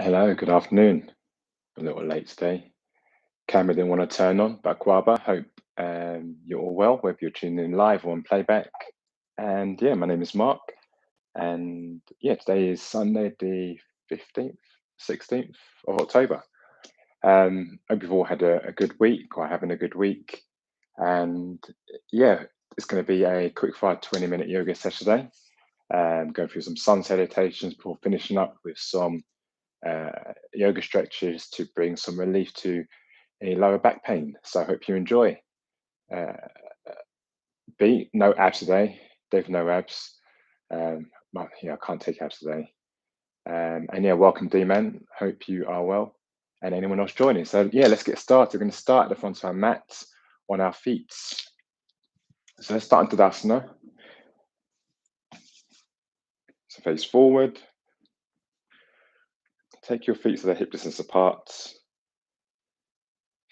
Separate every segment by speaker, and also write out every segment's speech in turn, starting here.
Speaker 1: Hello, good afternoon. A little late today. Camera didn't want to turn on, but Akwaaba, hope you're all well, whether you're tuning in live or on playback. And yeah, my name is Mark. And yeah, today is Sunday, the 15th, 16th of October. Hope you've all had a good week or having a good week. And yeah, it's going to be a quick fire 20-minute yoga session today. Going through some sun salutations before finishing up with some yoga stretches to bring some relief to a lower back pain. So I hope you enjoy. Uh, B, no abs today. Dave, no abs. Yeah, I can't take abs today. And yeah, welcome, D-Man. Hope you are well. And anyone else joining. So yeah, let's get started. We're going to start at the front of our mats on our feet. So let's start in Tadasana. So face forward. Take your feet to the hip distance apart.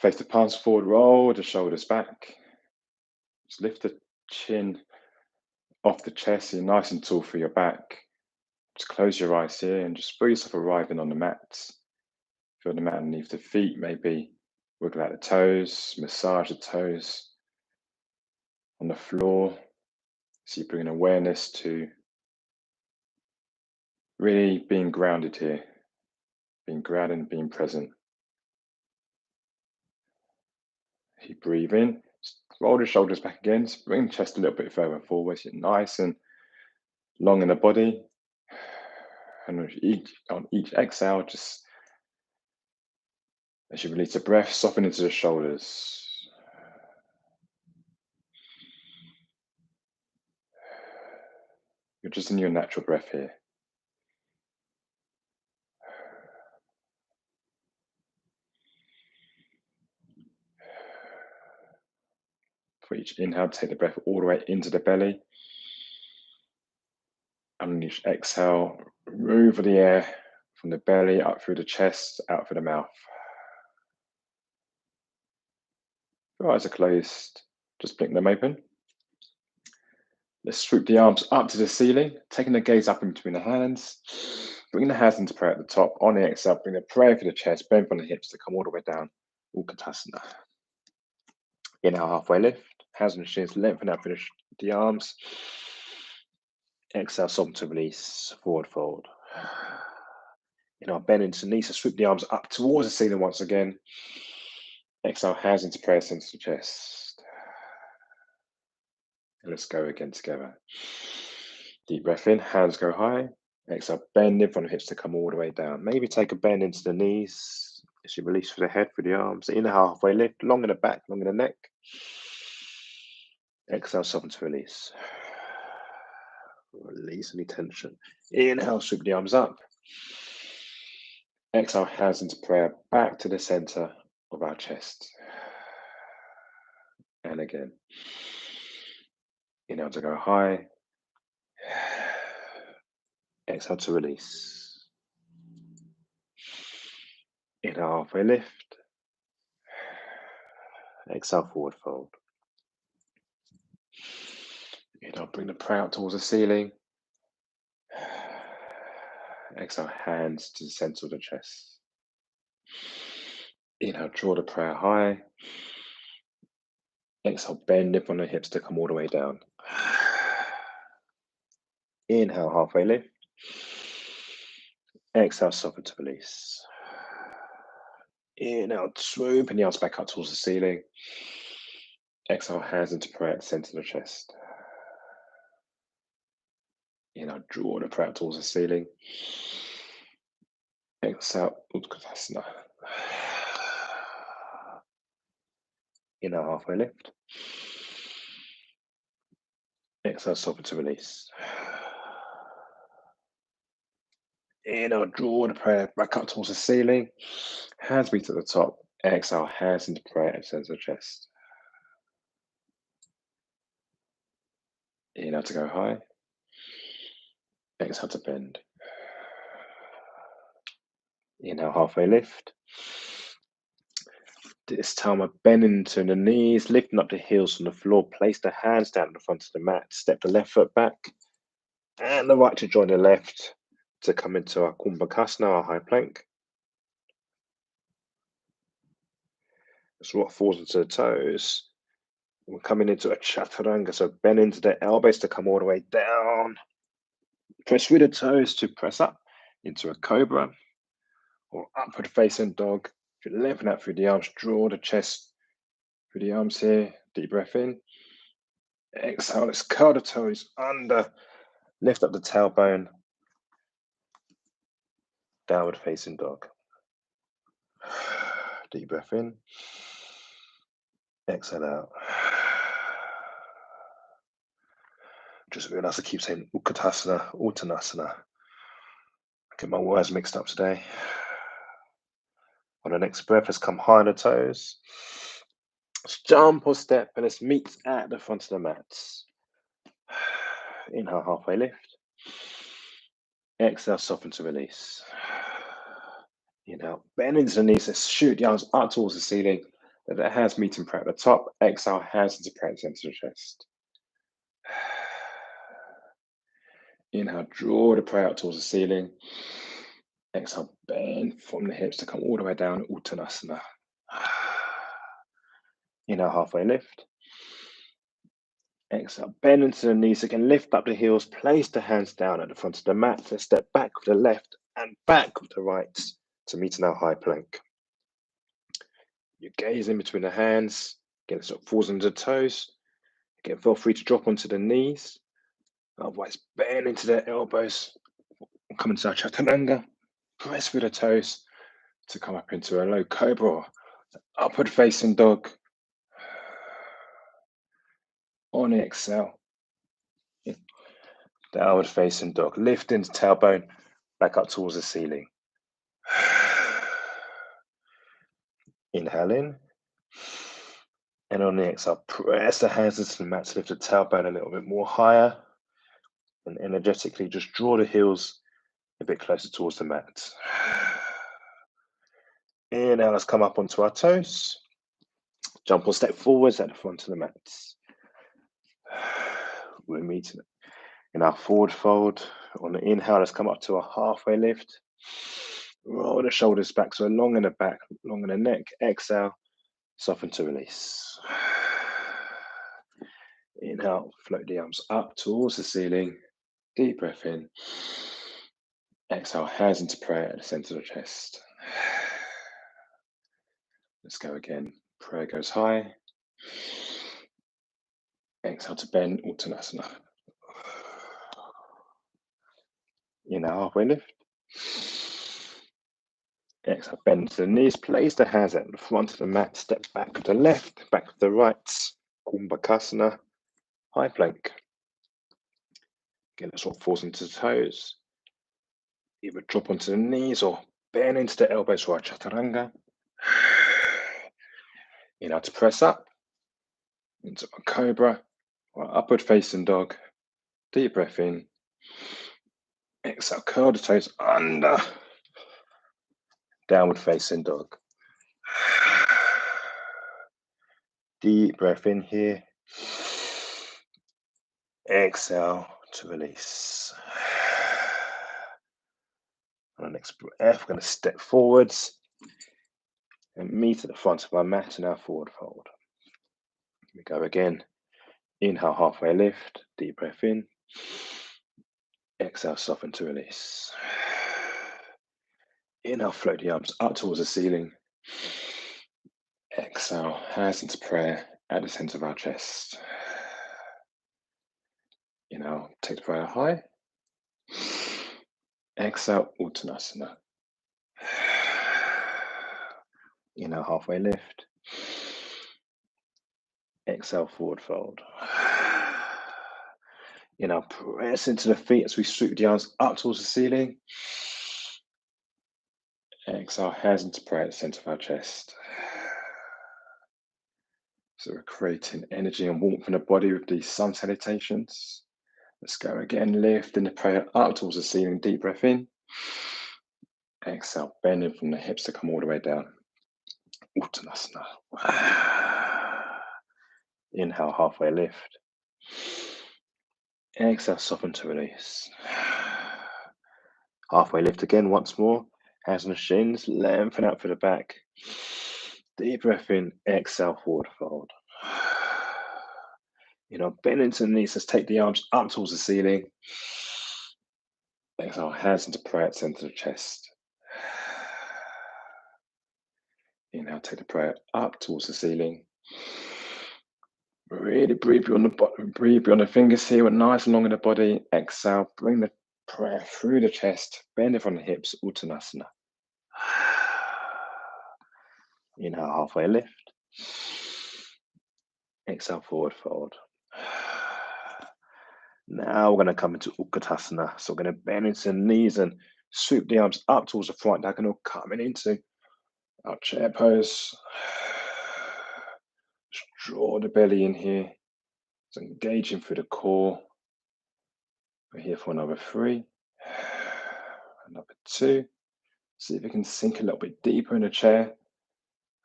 Speaker 1: Face the palms forward, roll the shoulders back. Just lift the chin off the chest, so you're nice and tall for your back. Just close your eyes here and just feel yourself arriving on the mat. Feel the mat underneath the feet, maybe wiggle out the toes, massage the toes on the floor. So you bring awareness to really being grounded here, being grounded and being present. You breathe in, just roll the shoulders back again, just bring the chest a little bit further forward, so you're nice and long in the body. And on each exhale, just as you release the breath, soften into the shoulders. You're just in your natural breath here. For each inhale, take the breath all the way into the belly. And on each exhale, move the air from the belly up through the chest, out through the mouth. Your eyes are closed, just blink them open. Let's swoop the arms up to the ceiling, taking the gaze up in between the hands. Bring the hands into prayer at the top. On the exhale, bring the prayer for the chest, bend from the hips to come all the way down. Utkatasana. Inhale, halfway lift. Hands on the shins, lengthen out through the arms. Exhale, soften to release, forward fold. Inhale, bend into the knees, so swoop the arms up towards the ceiling once again. Exhale, hands into prayer, center to chest. And let's go again together. Deep breath in, hands go high. Exhale, bend in front of hips to come all the way down. Maybe take a bend into the knees as you release through the head, through the arms. Inhale, halfway lift, long in the back, long in the neck. Exhale, soften to release. Release any tension. Inhale, sweep the arms up. Exhale, hands into prayer, back to the center of our chest. And again. Inhale to go high. Exhale to release. Inhale, halfway lift. Exhale, forward fold. Inhale, bring the prayer out towards the ceiling. Exhale, hands to the center of the chest. Inhale, draw the prayer high. Exhale, bend in front of the hips to come all the way down. Inhale, halfway lift. Exhale, soften to release. Inhale, swoop and the arms back up towards the ceiling. Exhale, hands into prayer at the center of the chest. Inhale, draw the prayer towards the ceiling. Exhale, Utkatasana. Inhale, halfway lift. Exhale, soften to release. Inhale, draw the prayer back up towards the ceiling. Hands meet at the top. Exhale, hands into prayer at the center of the chest. Inhale to go high. Exhale to bend. Inhale, halfway lift. This time I'm bending into the knees, lifting up the heels from the floor. Place the hands down in the front of the mat. Step the left foot back and the right to join the left to come into our Kumbhakasana, our high plank.
Speaker 2: That's what falls into the toes. We're coming into a chaturanga, so bend into the elbows to come all the way down. Press through the toes to press up into a cobra or upward facing dog. If you're lifting out through the arms, draw the chest through the arms here. Deep breath in. Exhale, let's curl the toes under. Lift up the tailbone. Downward facing dog. Deep breath in. Exhale out. Just realize I keep saying Utkatasana, Uttanasana. I get my words mixed up today. On the next breath, let's come high on the toes. Let's jump or step and let's meet at the front of the mats. Inhale, halfway lift. Exhale, soften to release. Inhale, bend into the knees. Let's shoot the arms up towards the ceiling. Let the hands meet in prayer at the top. Exhale, hands into prayer center the chest. Inhale, draw the prayer out towards the ceiling. Exhale, bend from the hips to come all the way down, Uttanasana. Inhale, halfway lift. Exhale, bend into the knees again, lift up the heels, place the hands down at the front of the mat. Let's step back with the left and back with the right to meet in our high plank. Your gaze in between the hands, again, it sort of falls into the toes. Again, feel free to drop onto the knees. Otherwise, bend into the elbows. Come into our chaturanga. Press through the toes to come up into a low cobra or upward facing dog. On the exhale, downward facing dog. Lift into tailbone, back up towards the ceiling. Inhale in. And on the exhale, press the hands into the mat to lift the tailbone a little bit more higher. And energetically just draw the heels a bit closer towards the mat. Inhale, let's come up onto our toes. Jump or step forwards at the front of the mats. We're meeting in our forward fold. On the inhale, let's come up to a halfway lift. Roll the shoulders back, so long in the back, long in the neck. Exhale, soften to release. Inhale, float the arms up towards the ceiling. Deep breath in. Exhale, hands into prayer at the center of the chest. Let's go again. Prayer goes high. Exhale to bend, Uttanasana. Inhale, halfway lift. Exhale, bend to the knees. Place the hands at the front of the mat. Step back with the left, back with the right. Kumbhakasana, high plank. Again, that's what falls into the toes. Either drop onto the knees or bend into the elbows for our chaturanga. Inhale to press up into a cobra or upward facing dog. Deep breath in. Exhale, curl the toes under. Downward facing dog. Deep breath in here. Exhale to release. On the next breath, we're going to step forwards and meet at the front of our mat in our forward fold. We go again. Inhale, halfway lift. Deep breath in. Exhale, soften to release. Inhale, float the arms up towards the ceiling. Exhale, hands into prayer at the center of our chest. Inhale, take the prayer high. Exhale, Uttanasana. Inhale, halfway lift. Exhale, forward fold. Inhale, press into the feet as we sweep the arms up towards the ceiling. Exhale, hands into prayer at the center of our chest. So we're creating energy and warmth in the body with these sun salutations. Let's go again, lifting the prayer up towards the ceiling, deep breath in. Exhale, bending from the hips to come all the way down. Uttanasana. Inhale, halfway lift. Exhale, soften to release. Halfway lift again once more. Hands on the shins, lengthen out for the back. Deep breath in, exhale, forward fold. Bend into the knees. Let's take the arms up towards the ceiling. Exhale, hands into prayer at center of the chest. Inhale, take the prayer up towards the ceiling. Really breathe beyond the bottom, breathe beyond the fingers here, nice and long in the body. Exhale, bring the prayer through the chest, bend it from the hips, Uttanasana. Inhale, halfway lift. Exhale, forward fold. Now we're going to come into Utkatasana. So we're going to bend into the knees and sweep the arms up towards the front diagonal, coming into our chair pose. Just draw the belly in here. So engaging through the core. We're here for another 3. Another 2. See if you can sink a little bit deeper in the chair.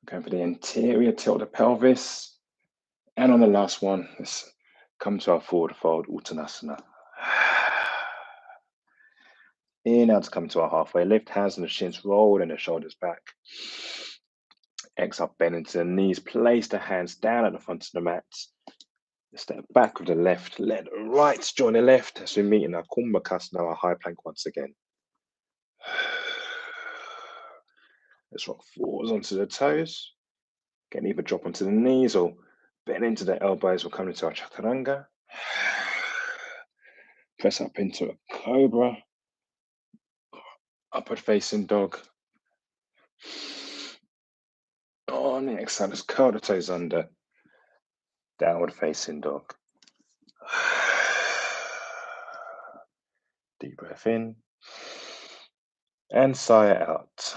Speaker 2: Going for the anterior tilt of the pelvis. And on the last one, let's come to our forward fold, Uttanasana. Inhale to come to our halfway lift, hands on the shins, roll and the shoulders back. Exhale, bend into the knees, place the hands down at the front of the mat. Step back with the left, let the right join the left as we meet in our Kumbhakasana, our high plank once again. Let's rock forwards onto the toes. Can either drop onto the knees or bend into the elbows. We'll come into our chaturanga. Press up into a cobra. Upward facing dog. On the exhale, just curl the toes under. Downward facing dog. Deep breath in. And sigh it out.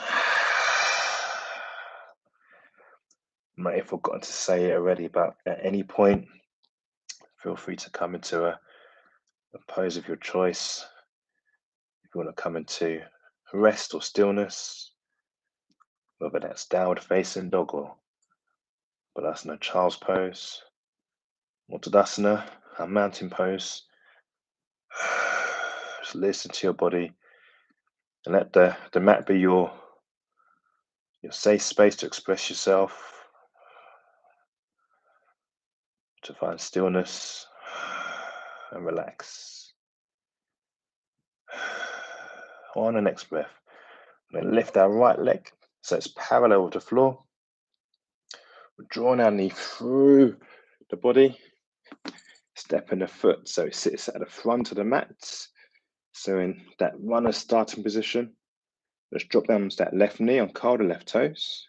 Speaker 2: May have forgotten to say it already, but at any point, feel free to come into a pose of your choice. If you want to come into rest or stillness, whether that's downward facing dog or Balasana, child's pose, or Tadasana, a mountain pose. Just listen to your body and let the mat be your safe space to express yourself, to find stillness and relax. On the next breath, we're going to lift our right leg so it's parallel with the floor. We're drawing our knee through the body, stepping the foot so it sits at the front of the mat. So in that runner starting position, let's drop down onto that left knee, uncurl the left toes.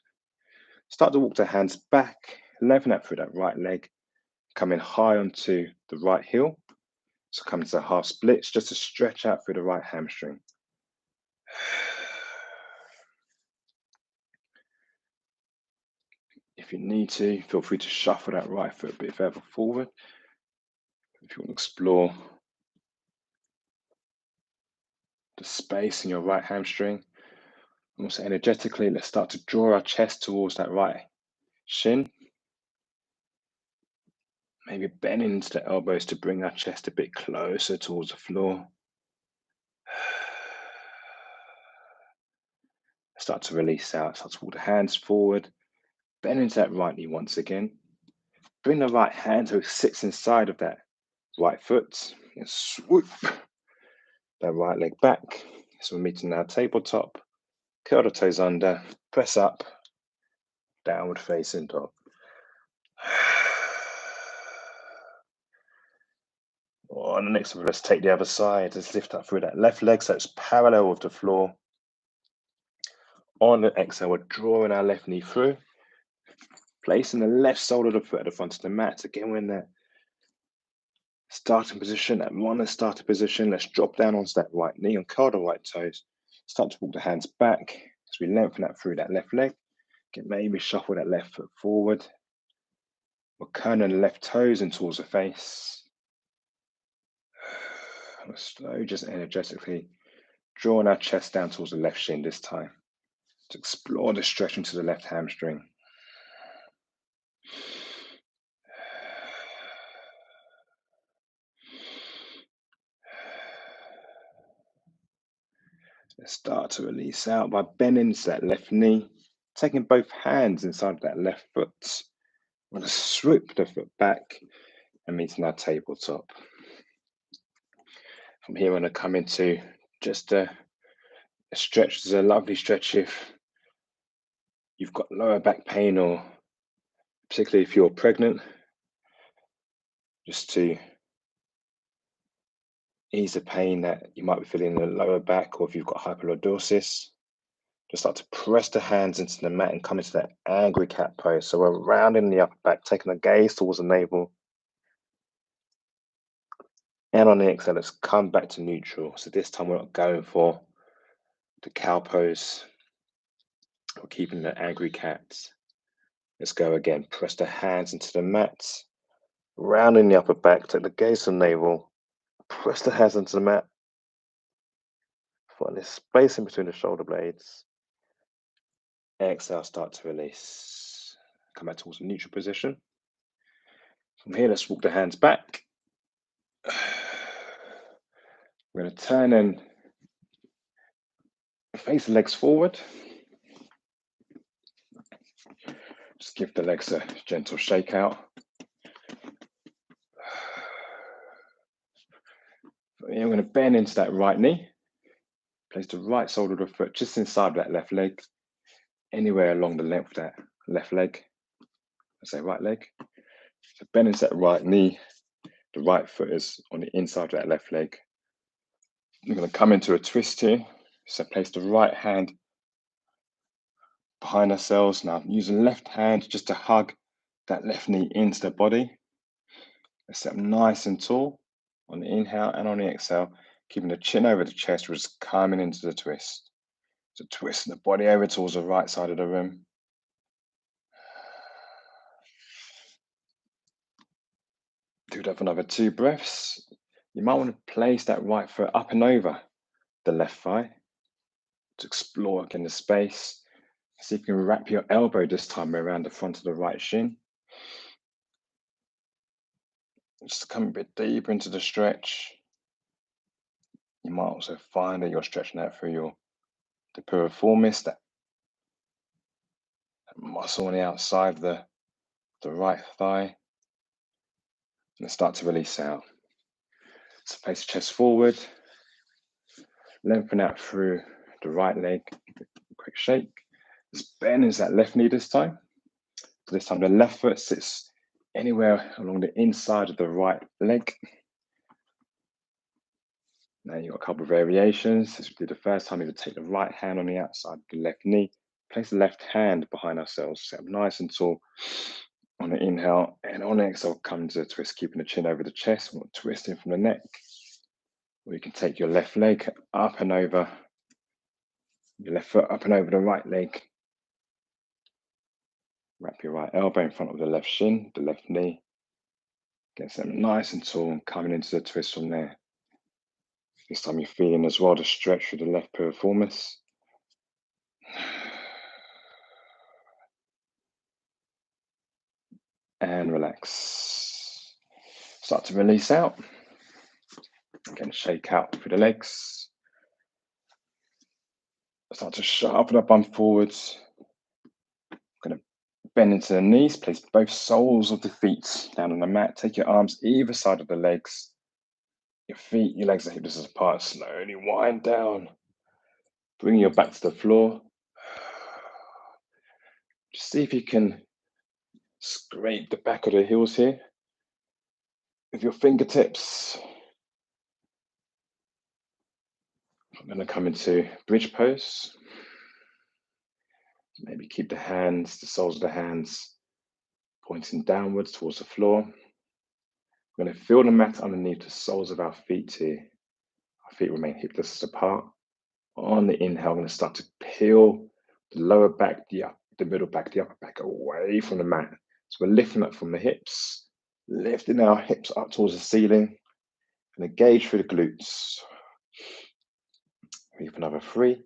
Speaker 2: Start to walk the hands back, lengthen out through that right leg, coming high onto the right heel. So come to half splits just to stretch out through the right hamstring. If you need to, feel free to shuffle that right foot a bit further forward. If you want to explore the space in your right hamstring. Also energetically, let's start to draw our chest towards that right shin. Maybe bend into the elbows to bring our chest a bit closer towards the floor. Start to release out, start to walk the hands forward. Bend into that right knee once again. Bring the right hand so it sits inside of that right foot. And swoop that right leg back. So we're meeting our tabletop. Curl the toes under, press up, downward facing dog. On the next one, let's take the other side. Let's lift up through that left leg so it's parallel with the floor. On the exhale, we're drawing our left knee through. Placing the left sole of the foot at the front of the mat. Again, we're in that starting position, that runner starting position. Let's drop down onto that right knee and curl the right toes. Start to walk the hands back as we lengthen that through that left leg. Again, maybe shuffle that left foot forward. We're curling the left toes in towards the face. We're slowly, just energetically drawing our chest down towards the left shin this time to explore the stretch into the left hamstring. Let's start to release out by bending to that left knee. taking both hands inside that left foot. We're going to swoop the foot back and meeting our tabletop. From here, we're going to come into just a stretch. There's a lovely stretch if you've got lower back pain, or particularly if you're pregnant, just to ease the pain that you might be feeling in the lower back, or if you've got hypolordosis. Just start to press the hands into the mat and come into that angry cat pose. So we're rounding the upper back, taking the gaze towards the navel. And on the exhale, let's come back to neutral. So this time we're not going for the cow pose. We're keeping the angry cat. Let's go again. Press the hands into the mat. Rounding the upper back, take the gaze to the navel. Press the hands into the mat. Find this space in between the shoulder blades. Exhale, start to release. Come back towards a neutral position. From here, let's walk the hands back. We're going to turn and face the legs forward. Just give the legs a gentle shake out. We're going to bend into that right knee. Place the right sole of the foot just inside that left leg, anywhere along the length of that left leg. I say right leg. So bend into that right knee. The right foot is on the inside of that left leg. We're going to come into a twist here. So place the right hand behind ourselves. Now use the left hand just to hug that left knee into the body. Let's sit up nice and tall on the inhale, and on the exhale, keeping the chin over the chest, we're just coming into the twist. So twisting the body over towards the right side of the room. Do that for another 2 breaths. You might want to place that right foot up and over the left thigh to explore again the space. See if you can wrap your elbow this time around the front of the right shin. Just come a bit deeper into the stretch. You might also find that you're stretching out through the piriformis, that muscle on the outside of the right thigh. And start to release out. So place the chest forward, lengthen out through the right leg. Quick shake. Just bend into that left knee this time. So this time the left foot sits anywhere along the inside of the right leg. Now you've got a couple of variations. This would be the first time you would take the right hand on the outside of the left knee, place the left hand behind ourselves, sit up nice and tall on the inhale, and on the exhale, come to a twist, keeping the chin over the chest, twisting from the neck. Or you can take your left leg up and over, your left foot up and over the right leg. Wrap your right elbow in front of the left shin, the left knee. Get them nice and tall and coming into the twist from there. This time you're feeling as well the stretch through the left piriformis. And relax. Start to release out. Again, shake out through the legs. Start to sharpen up bum forwards. Going to bend into the knees. Place both soles of the feet down on the mat. Take your arms either side of the legs. Your feet, your legs are hip distance apart. Slowly wind down. Bring your back to the floor. Just see if you can scrape the back of the heels here with your fingertips. I'm going to come into bridge pose. Maybe keep the hands, the soles of the hands pointing downwards towards the floor. We're going to feel the mat underneath the soles of our feet here. Our feet remain hip distance apart. On the inhale, I'm going to start to peel the lower back, the middle back, the upper back away from the mat. So we're lifting up from the hips, lifting our hips up towards the ceiling, and engage through the glutes. Breathe another 3,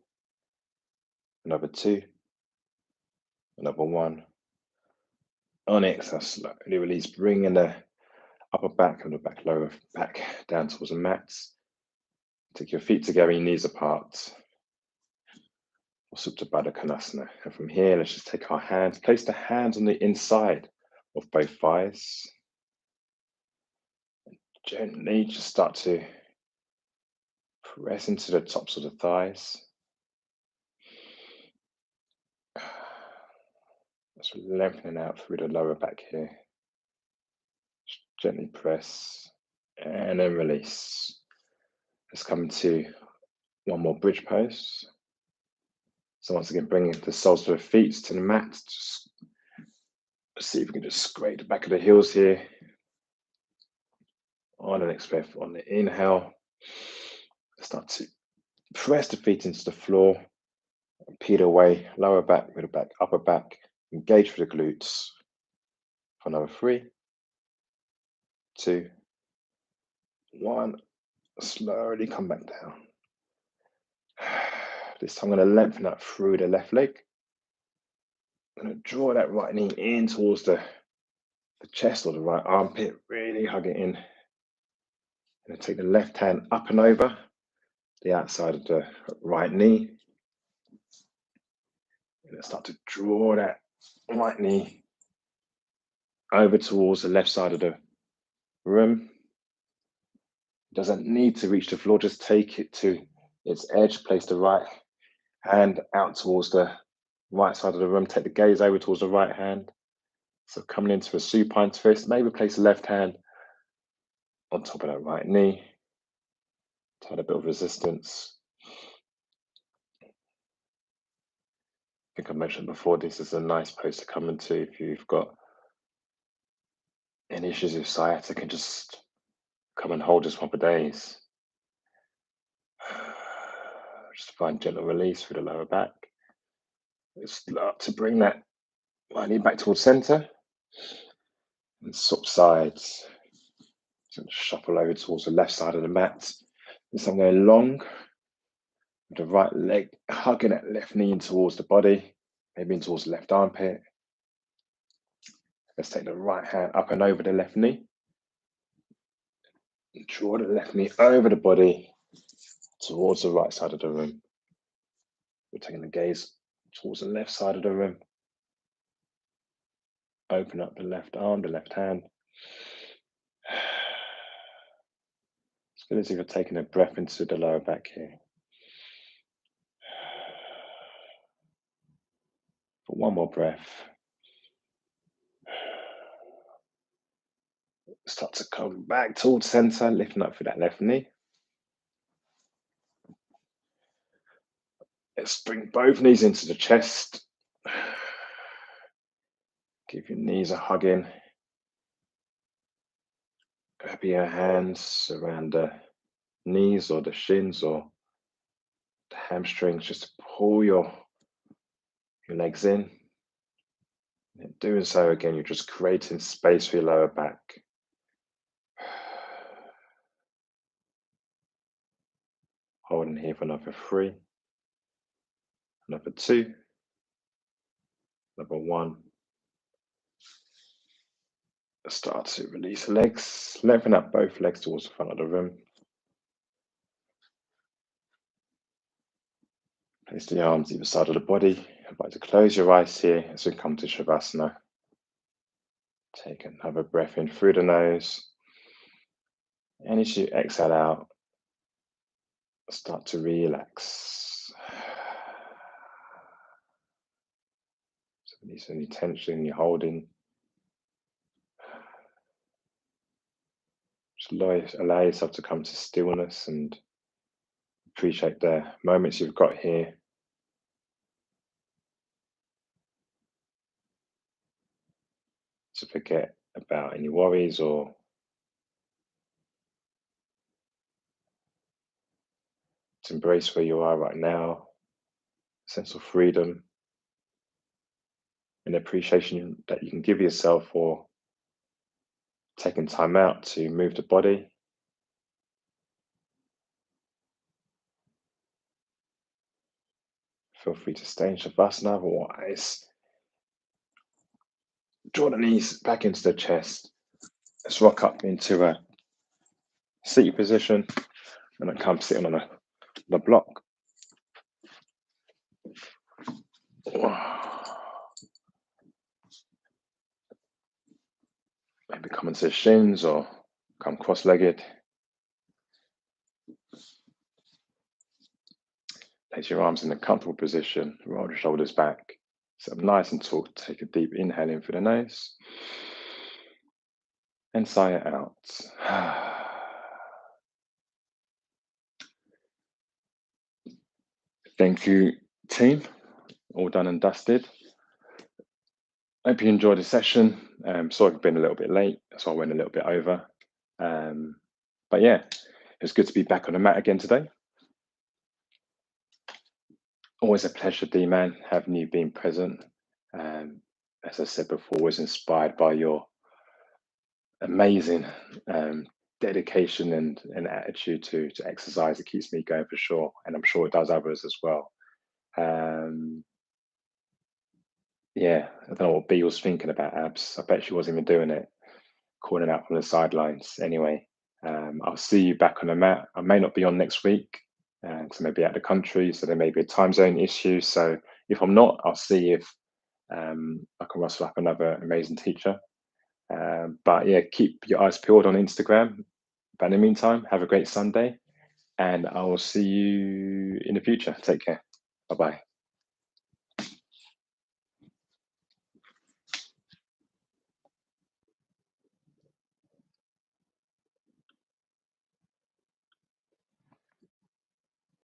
Speaker 2: another 2, another 1. On exhale, slowly release, bringing the upper back and the lower back down towards the mat. Take your feet together, your knees apart. Supta Baddha Konasana. And from here, let's just take our hands, place the hands on the inside of both thighs. Gently just start to press into the tops of the thighs. Just lengthening out through the lower back here. Just gently press and then release. Let's come into one more bridge pose. So once again, bringing the soles of the feet to the mat. Just see if we can just scrape the back of the heels here. On the next breath, on the inhale, start to press the feet into the floor. Peel away, lower back, middle back, upper back. Engage for the glutes. For another 3, 2, 1. Slowly come back down. This time I'm going to lengthen that through the left leg. I'm going to draw that right knee in towards the chest or the right armpit. Really hug it in. I'm going to take the left hand up and over the outside of the right knee. And start to draw that right knee over towards the left side of the room. Doesn't need to reach the floor, just take it to its edge. Place the right hand out towards the right side of the room. Take the gaze over towards the right hand. So coming into a supine twist, maybe place the left hand on top of that right knee. Add a bit of resistance. I think I mentioned before, this is a nice pose to come into if you've got any issues with sciatica. And just come and hold this one for days. Just find gentle release through the lower back. Start to bring that right knee back towards center and swap sides. So shuffle over towards the left side of the mat. This time going long with the right leg hugging that left knee in towards the body, maybe in towards the left armpit. Let's take the right hand up and over the left knee. Draw the left knee over the body towards the right side of the room. We're taking the gaze towards the left side of the room. Open up the left arm, the left hand. It's good as if you're taking a breath into the lower back here. For one more breath. Start to come back towards center, lifting up through that left knee. Let's bring both knees into the chest. Give your knees a hug in. Grab your hands around the knees or the shins or the hamstrings, just to pull your legs in. And doing so again, you're just creating space for your lower back. Holding here for another 3, another 2, another 1. Start to release the legs, lengthen up both legs towards the front of the room. Place the arms either side of the body. Invite to close your eyes here as we come to Shavasana. Take another breath in through the nose. And as you exhale out, start to relax. So release any tension you're holding. Just allow yourself to come to stillness and appreciate the moments you've got here. To forget about any worries or to embrace where you are right now, a sense of freedom and appreciation that you can give yourself for taking time out to move the body. Feel free to stay in Shavasana, otherwise draw the knees back into the chest. Let's rock up into a seated position and then come sitting on a block.
Speaker 1: Maybe come onto the shins or come cross-legged. Place your arms in a comfortable position, roll the shoulders back. Sit up nice and tall. Take a deep inhale in through the nose and sigh it out. Thank you, team. All done and dusted. Hope you enjoyed the session. Sorry I've been a little bit late, so I went a little bit over. But yeah, it's good to be back on the mat again today. Always a pleasure, D-Man, having you being present. As I said before, was inspired by your amazing dedication and attitude to exercise. It keeps me going for sure, and I'm sure it does others as well. Yeah, I don't know what B was thinking about abs. I bet she wasn't even doing it, calling out from the sidelines. Anyway, I'll see you back on the mat. I may not be on next week because I may be out of the country, so there may be a time zone issue. So if I'm not, I'll see if I can rustle up another amazing teacher. But yeah, keep your eyes peeled on Instagram. But in the meantime, have a great Sunday, and I will see you in the future. Take care. Bye bye.